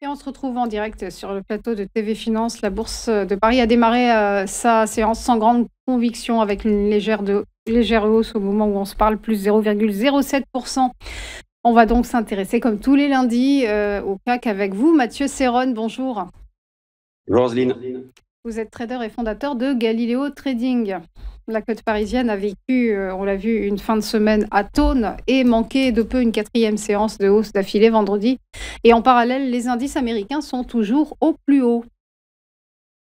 Et on se retrouve en direct sur le plateau de TV Finance. La bourse de Paris a démarré sa séance sans grande conviction avec une légère hausse au moment où on se parle, plus 0,07%. On va donc s'intéresser, comme tous les lundis, au CAC avec vous, Mathieu Serron. Bonjour. Roselyne. Vous êtes trader et fondateur de Galileo Trading. La côte parisienne a vécu, on l'a vu, une fin de semaine atone et manqué de peu une quatrième séance de hausse d'affilée vendredi. Et en parallèle, les indices américains sont toujours au plus haut.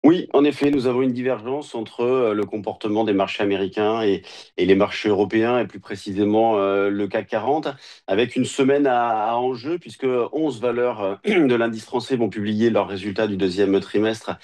Oui, en effet, nous avons une divergence entre le comportement des marchés américains et les marchés européens, et plus précisément le CAC 40, avec une semaine à enjeu, puisque 11 valeurs de l'indice français vont publier leurs résultats du deuxième trimestre,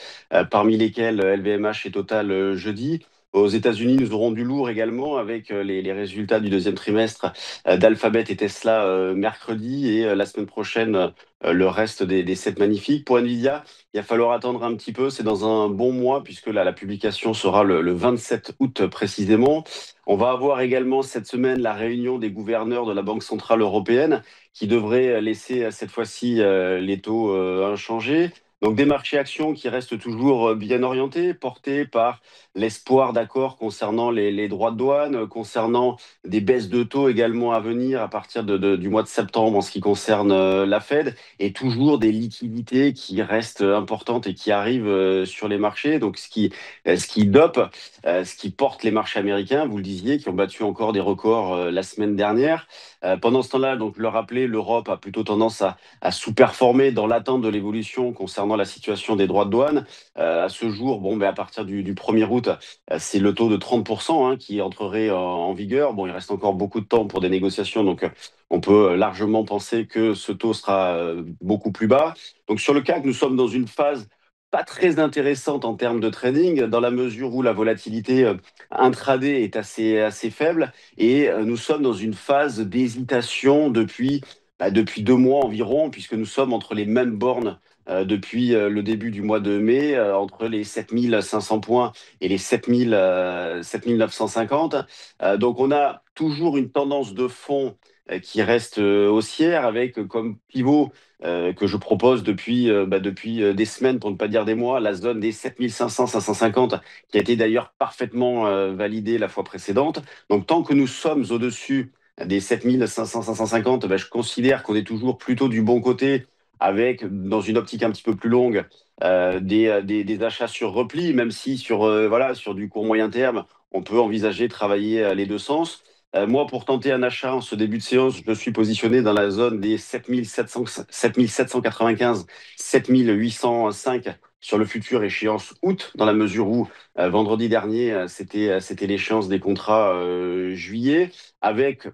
parmi lesquels LVMH et Total jeudi. Aux États-Unis, nous aurons du lourd également avec les résultats du deuxième trimestre d'Alphabet et Tesla mercredi, et la semaine prochaine, le reste des 7 magnifiques. Pour Nvidia, il va falloir attendre un petit peu, c'est dans un bon mois, puisque là, la publication sera le 27 août précisément. On va avoir également cette semaine la réunion des gouverneurs de la Banque centrale européenne, qui devrait laisser cette fois-ci les taux inchangés. Donc des marchés actions qui restent toujours bien orientés, portés par l'espoir d'accord concernant les droits de douane, concernant des baisses de taux également à venir à partir du mois de septembre en ce qui concerne la Fed, et toujours des liquidités qui restent importantes et qui arrivent sur les marchés. Donc ce qui dope, ce qui porte les marchés américains, vous le disiez, qui ont battu encore des records la semaine dernière. Pendant ce temps-là, donc je le rappelais, l'Europe a plutôt tendance à sous-performer dans l'attente de l'évolution concernant la situation des droits de douane. À ce jour, bon, à partir du 1er août, c'est le taux de 30% qui entrerait en vigueur. Bon, il reste encore beaucoup de temps pour des négociations, donc on peut largement penser que ce taux sera beaucoup plus bas. Donc sur le CAC, nous sommes dans une phase pas très intéressante en termes de trading, dans la mesure où la volatilité intraday est assez faible, et nous sommes dans une phase d'hésitation depuis 2 mois environ, puisque nous sommes entre les mêmes bornes depuis le début du mois de mai, entre les 7500 points et les 7950. Donc on a toujours une tendance de fond qui reste haussière, avec comme pivot que je propose depuis des semaines, pour ne pas dire des mois, la zone des 7500-550, qui a été d'ailleurs parfaitement validée la fois précédente. Donc tant que nous sommes au-dessus des 7500-550, je considère qu'on est toujours plutôt du bon côté, avec, dans une optique un petit peu plus longue, des achats sur repli, même si sur du court moyen terme, on peut envisager de travailler les deux sens. Moi, pour tenter un achat en ce début de séance, je suis positionné dans la zone des 7700, 7795, 7805 sur le futur échéance août, dans la mesure où vendredi dernier, c'était l'échéance des contrats juillet, avec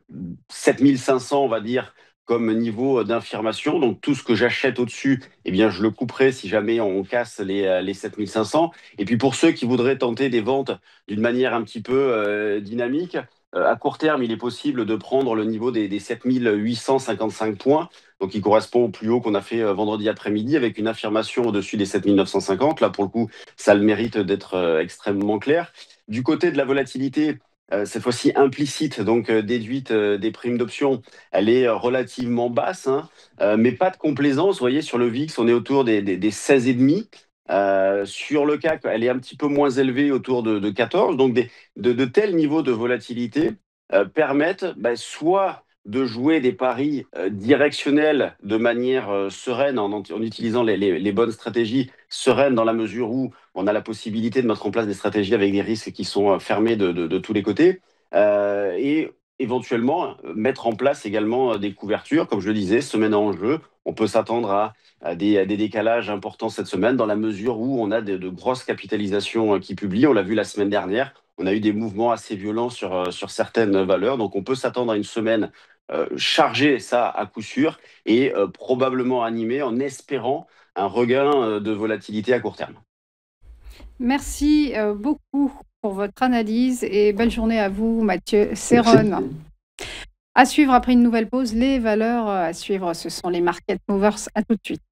7500, on va dire, comme niveau d'infirmation. Donc tout ce que j'achète au-dessus, eh bien, je le couperai si jamais on casse les 7500. Et puis pour ceux qui voudraient tenter des ventes d'une manière un petit peu dynamique, à court terme, il est possible de prendre le niveau des 7855 points, donc qui correspond au plus haut qu'on a fait vendredi après-midi, avec une affirmation au-dessus des 7950. Là, pour le coup, ça a le mérite d'être extrêmement clair. Du côté de la volatilité, cette fois-ci implicite, donc déduite des primes d'option, elle est relativement basse, hein, mais pas de complaisance. Vous voyez, sur le VIX, on est autour des 16,5. Sur le CAC, elle est un petit peu moins élevée, autour de 14. Donc de tels niveaux de volatilité permettent soit de jouer des paris directionnels de manière sereine, en utilisant les bonnes stratégies sereines, dans la mesure où on a la possibilité de mettre en place des stratégies avec des risques qui sont fermés de tous les côtés, et éventuellement mettre en place également des couvertures, comme je le disais, semaine en jeu. On peut s'attendre à des décalages importants cette semaine, dans la mesure où on a de grosses capitalisations qui publient. On l'a vu la semaine dernière, on a eu des mouvements assez violents sur certaines valeurs. Donc on peut s'attendre à une semaine chargée, ça à coup sûr, et probablement animée, en espérant un regain de volatilité à court terme. Merci beaucoup pour votre analyse et belle journée à vous, Mathieu Merci. Serron. À suivre après une nouvelle pause, les valeurs à suivre, ce sont les market movers. À tout de suite.